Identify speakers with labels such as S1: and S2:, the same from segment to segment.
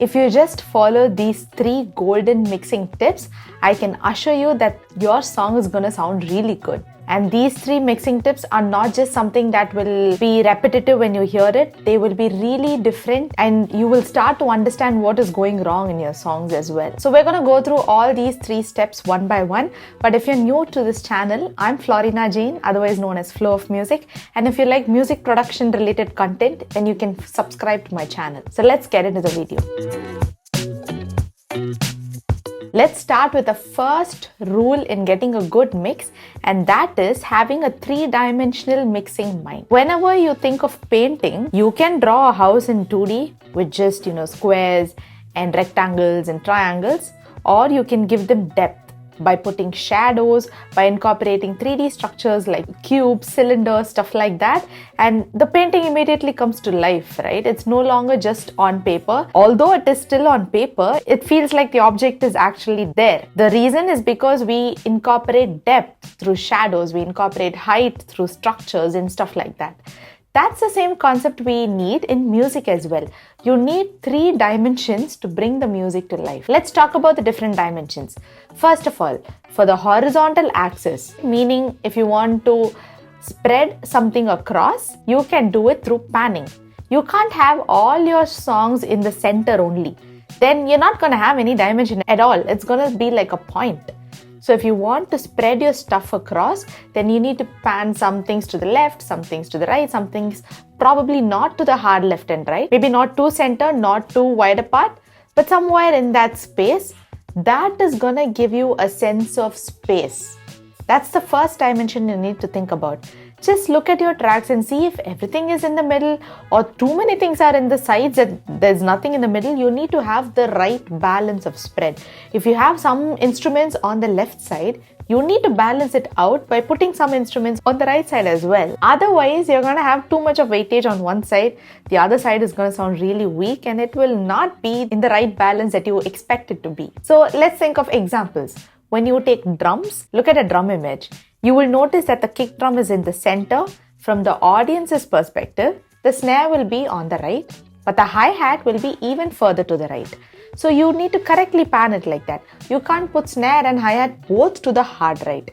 S1: If you just follow these 3 golden mixing tips, I can assure you that your song is gonna sound really good. And these 3 mixing tips are not just something that will be repetitive when you hear it. They will be really different and you will start to understand what is going wrong in your songs as well. So we're going to go through all these 3 steps one by one. But if you're new to this channel, I'm Florina Jane, otherwise known as Flow of Music. And if you like music production related content, then you can subscribe to my channel. So let's get into the video. Let's start with the first rule in getting a good mix, and that is having a 3-dimensional mixing mind. Whenever you think of painting, you can draw a house in 2D with just, squares and rectangles and triangles, or you can give them depth by putting shadows, by incorporating 3D structures like cubes, cylinders, stuff like that, and the painting immediately comes to life, right? It's no longer just on paper. Although it is still on paper, it feels like the object is actually there. The reason is because we incorporate depth through shadows, we incorporate height through structures and stuff like that. That's the same concept we need in music as well. You need 3 dimensions to bring the music to life. Let's talk about the different dimensions. First of all, for the horizontal axis, meaning if you want to spread something across, you can do it through panning. You can't have all your songs in the center only. Then you're not going to have any dimension at all. It's going to be like a point. So if you want to spread your stuff across, then you need to pan some things to the left, some things to the right, some things probably not to the hard left and right. Maybe not too center, not too wide apart, but somewhere in that space. That is gonna give you a sense of space. That's the first dimension you need to think about. Just look at your tracks and see if everything is in the middle or too many things are in the sides and there's nothing in the middle. You need to have the right balance of spread. If you have some instruments on the left side, you need to balance it out by putting some instruments on the right side as well. Otherwise, you're going to have too much of weightage on one side. The other side is going to sound really weak and it will not be in the right balance that you expect it to be. So let's think of examples. When you take drums, look at a drum image. You will notice that the kick drum is in the center. From the audience's perspective, the snare will be on the right, but the hi-hat will be even further to the right. So you need to correctly pan it like that. You can't put snare and hi-hat both to the hard right.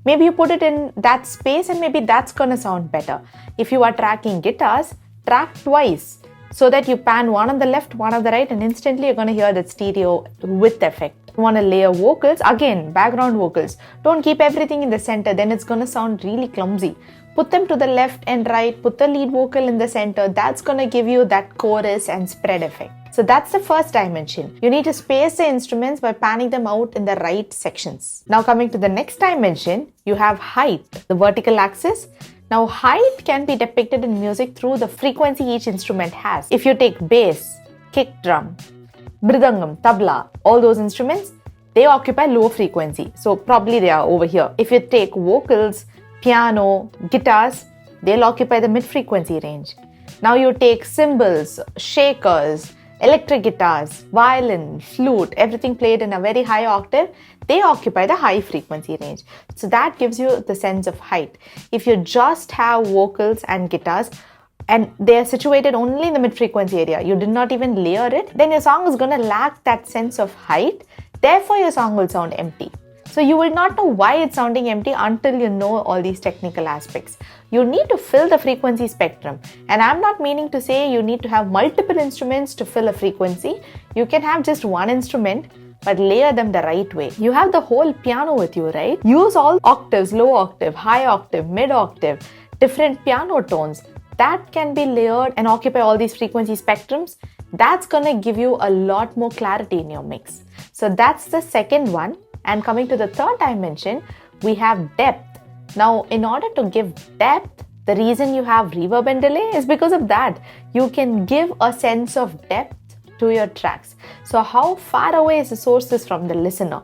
S1: Maybe you put it in that space and maybe that's gonna sound better. If you are tracking guitars, track twice so that you pan one on the left, one on the right, and instantly you're gonna hear that stereo width effect. You want to layer vocals, again, background vocals. Don't keep everything in the center, then it's going to sound really clumsy. Put them to the left and right, put the lead vocal in the center. That's going to give you that chorus and spread effect. So that's the first dimension. You need to space the instruments by panning them out in the right sections. Now coming to the next dimension, you have height, the vertical axis. Now height can be depicted in music through the frequency each instrument has. If you take bass, kick drum, mridangam, tabla, all those instruments, they occupy low frequency. So probably they are over here. If you take vocals, piano, guitars, they'll occupy the mid-frequency range. Now you take cymbals, shakers, electric guitars, violin, flute, everything played in a very high octave, they occupy the high frequency range. So that gives you the sense of height. If you just have vocals and guitars, and they are situated only in the mid-frequency area, you did not even layer it, then your song is going to lack that sense of height. Therefore, your song will sound empty. So you will not know why it's sounding empty until you know all these technical aspects. You need to fill the frequency spectrum. And I'm not meaning to say you need to have multiple instruments to fill a frequency. You can have just one instrument, but layer them the right way. You have the whole piano with you, right? Use all octaves, low octave, high octave, mid octave, different piano tones. That can be layered and occupy all these frequency spectrums. That's gonna give you a lot more clarity in your mix. So that's the second one. And coming to the third dimension, we have depth. Now, in order to give depth, the reason you have reverb and delay is because of that. You can give a sense of depth to your tracks. So how far away is the source from the listener?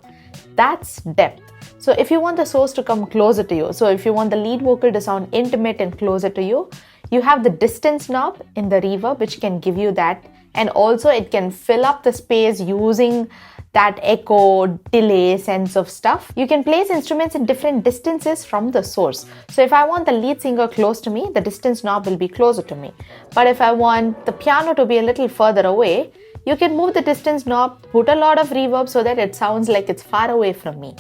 S1: That's depth. So if you want the source to come closer to you, so if you want the lead vocal to sound intimate and closer to you, you have the distance knob in the reverb which can give you that, and also it can fill up the space using that echo, delay sense of stuff. You can place instruments in different distances from the source. So if I want the lead singer close to me, the distance knob will be closer to me. But if I want the piano to be a little further away, you can move the distance knob, put a lot of reverb so that it sounds like it's far away from me.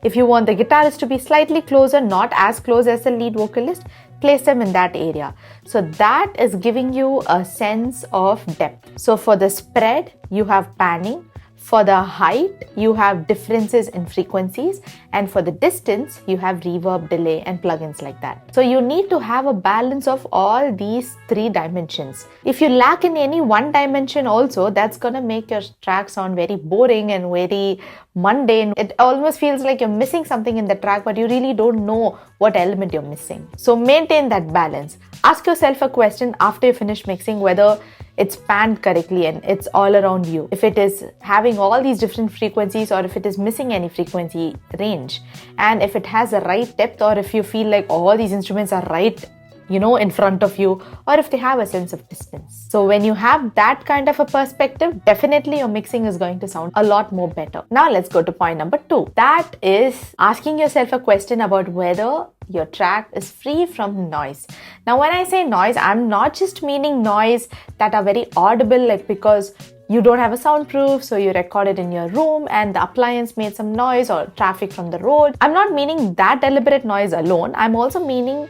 S1: If you want the guitarist to be slightly closer, not as close as the lead vocalist, place them in that area. So that is giving you a sense of depth. So for the spread, you have panning. For the height, you have differences in frequencies, and for the distance, you have reverb, delay, and plugins like that. So you need to have a balance of all these 3 dimensions. If you lack in any one dimension also, that's gonna make your track sound very boring and very mundane. It almost feels like you're missing something in the track, but you really don't know what element you're missing. So maintain that balance. Ask yourself a question after you finish mixing whether it's panned correctly and it's all around you. If it is having all these different frequencies, or if it is missing any frequency range, and if it has the right depth, or if you feel like all these instruments are right, in front of you, or if they have a sense of distance. So when you have that kind of a perspective, definitely your mixing is going to sound a lot more better. Now let's go to point number 2. That is asking yourself a question about whether your track is free from noise. Now when I say noise, I'm not just meaning noise that are very audible, like because you don't have a soundproof, so you record it in your room and the appliance made some noise, or traffic from the road. I'm not meaning that deliberate noise alone. I'm also meaning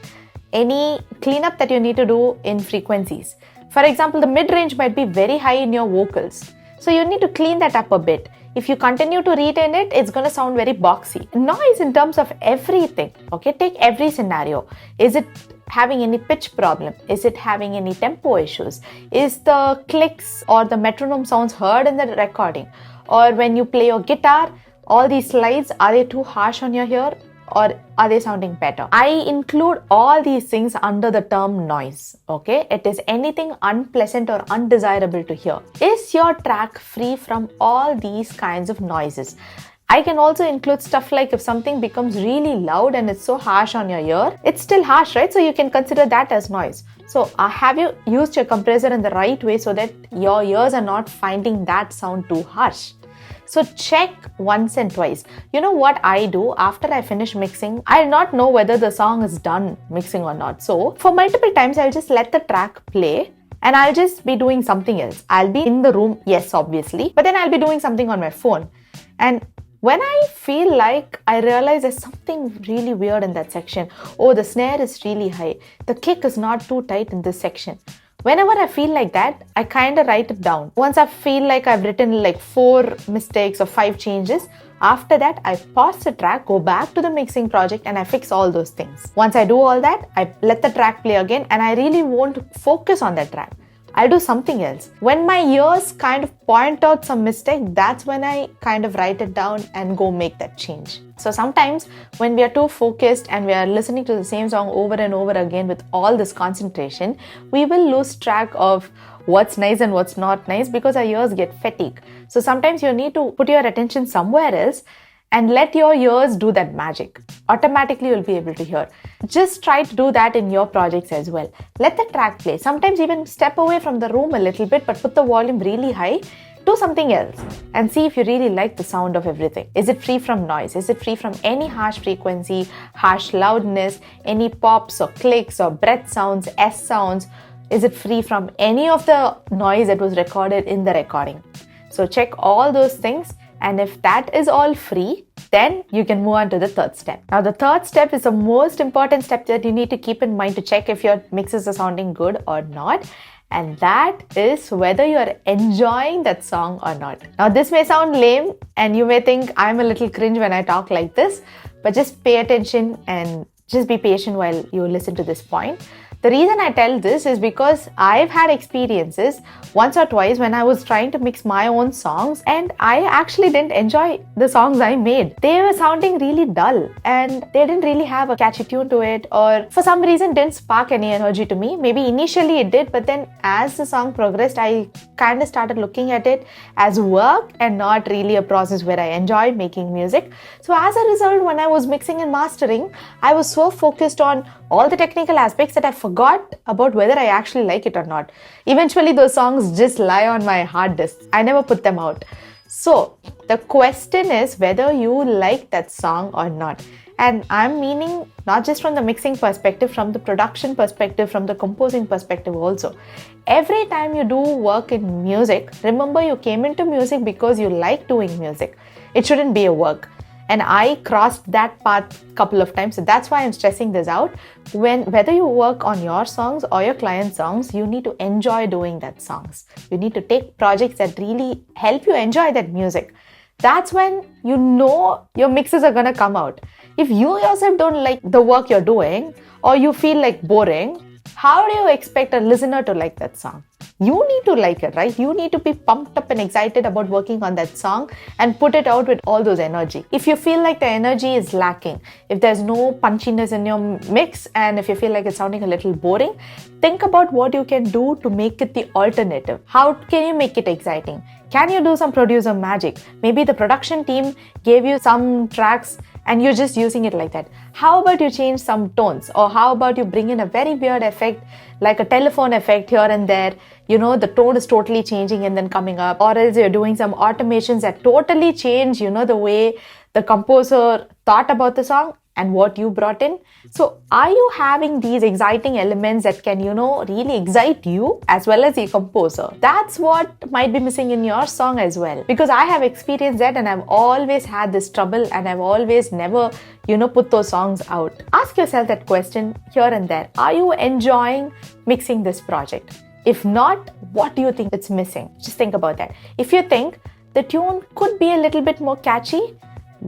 S1: any cleanup that you need to do in frequencies. For example, the mid-range might be very high in your vocals, so you need to clean that up a bit. If you continue to retain it, it's going to sound very boxy. Noise in terms of everything, okay? Take every scenario. Is it having any pitch problem? Is it having any tempo issues? Is the clicks or the metronome sounds heard in the recording? Or when you play your guitar, all these slides, are they too harsh on your ear? Or are they sounding better? I include all these things under the term noise, okay? It is anything unpleasant or undesirable to hear. Is your track free from all these kinds of noises? I can also include stuff like if something becomes really loud and it's so harsh on your ear, it's still harsh, right? So you can consider that as noise. So have you used your compressor in the right way so that your ears are not finding that sound too harsh? So check once and twice. You know what I do after I finish mixing? I'll not know whether the song is done mixing or not. So for multiple times, I'll just let the track play and I'll just be doing something else. I'll be in the room, yes, obviously, but then I'll be doing something on my phone. And when I feel like I realize there's something really weird in that section, oh, the snare is really high, the kick is not too tight in this section. Whenever I feel like that, I kind of write it down. Once I feel like I've written like 4 mistakes or 5 changes, after that, I pause the track, go back to the mixing project and I fix all those things. Once I do all that, I let the track play again and I really won't focus on that track. I'll do something else. When my ears kind of point out some mistake, that's when I kind of write it down and go make that change. So sometimes when we are too focused and we are listening to the same song over and over again with all this concentration, we will lose track of what's nice and what's not nice because our ears get fatigued. So sometimes you need to put your attention somewhere else and let your ears do that magic. Automatically you'll be able to hear. Just try to do that in your projects as well. Let the track play. Sometimes even step away from the room a little bit, but put the volume really high. Do something else and see if you really like the sound of everything. Is it free from noise? Is it free from any harsh frequency, harsh loudness, any pops or clicks or breath sounds, S sounds? Is it free from any of the noise that was recorded in the recording? So check all those things. And if that is all free, then you can move on to the third step. Now, the third step is the most important step that you need to keep in mind to check if your mixes are sounding good or not. And that is whether you're enjoying that song or not. Now, this may sound lame and you may think I'm a little cringe when I talk like this, but just pay attention and just be patient while you listen to this point. The reason I tell this is because I've had experiences once or twice when I was trying to mix my own songs and I actually didn't enjoy the songs I made. They were sounding really dull and they didn't really have a catchy tune to it, or for some reason didn't spark any energy to me. Maybe initially it did, but then as the song progressed, I kind of started looking at it as work and not really a process where I enjoy making music. So as a result, when I was mixing and mastering, I was so focused on all the technical aspects that I forgot about whether I actually like it or not. Eventually, those songs just lie on my hard disk. I never put them out. So the question is whether you like that song or not. And I'm meaning not just from the mixing perspective, from the production perspective, from the composing perspective also. Every time you do work in music, remember you came into music because you like doing music. It shouldn't be a work. And I crossed that path a couple of times. So that's why I'm stressing this out. Whether you work on your songs or your client songs, you need to enjoy doing that songs. You need to take projects that really help you enjoy that music. That's when you know your mixes are gonna come out. If you yourself don't like the work you're doing, or you feel like boring, how do you expect a listener to like that song? You need to like it, right? You need to be pumped up and excited about working on that song and put it out with all those energy. If you feel like the energy is lacking, if there's no punchiness in your mix, and if you feel like it's sounding a little boring, think about what you can do to make it the alternative. How can you make it exciting? Can you do some producer magic? Maybe the production team gave you some tracks and you're just using it like that. How about you change some tones? Or how about you bring in a very weird effect, like a telephone effect here and there? You know, the tone is totally changing and then coming up. Or else you're doing some automations that totally change, the way the composer thought about the song and what you brought in. So are you having these exciting elements that can, really excite you as well as the composer? That's what might be missing in your song as well. Because I have experienced that and I've always had this trouble and I've always never, put those songs out. Ask yourself that question here and there. Are you enjoying mixing this project? If not, what do you think it's missing? Just think about that. If you think the tune could be a little bit more catchy,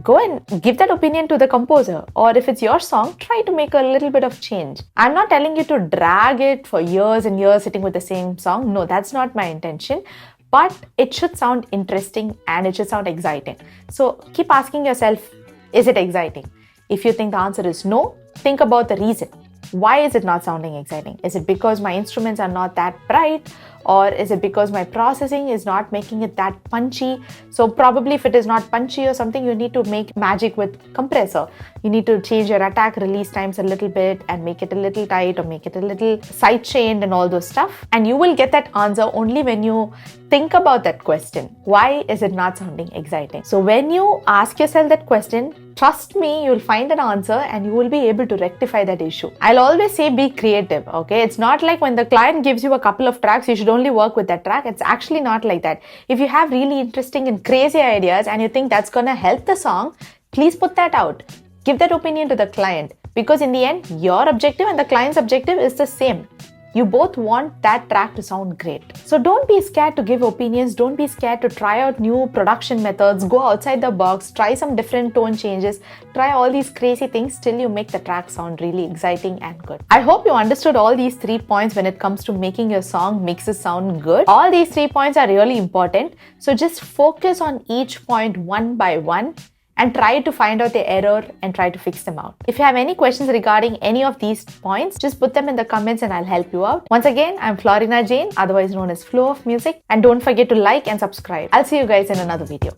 S1: go and give that opinion to the composer. Or if it's your song, try to make a little bit of change. I'm not telling you to drag it for years and years sitting with the same song. No, that's not my intention. But it should sound interesting and it should sound exciting. So keep asking yourself, is it exciting? If you think the answer is no, think about the reason. Why is it not sounding exciting? Is it because my instruments are not that bright? Or is it because my processing is not making it that punchy? So probably if it is not punchy or something, you need to make magic with compressor. You need to change your attack release times a little bit and make it a little tight or make it a little side chained and all those stuff. And you will get that answer only when you think about that question. Why is it not sounding exciting? So when you ask yourself that question, trust me, you'll find an answer and you will be able to rectify that issue. I'll always say be creative, okay? It's not like when the client gives you a couple of tracks, you should only work with that track. It's actually not like that. If you have really interesting and crazy ideas and you think that's gonna help the song, please put that out. Give that opinion to the client, because in the end, your objective and the client's objective is the same. You both want that track to sound great. So don't be scared to give opinions. Don't be scared to try out new production methods. Go outside the box. Try some different tone changes. Try all these crazy things till you make the track sound really exciting and good. I hope you understood all these 3 points when it comes to making your song mixes sound good. All these 3 points are really important. So just focus on each point one by one and try to find out the error and try to fix them out. If you have any questions regarding any of these points, just put them in the comments and I'll help you out. Once again, I'm Florina Jain, otherwise known as Flow of Music. And don't forget to like and subscribe. I'll see you guys in another video.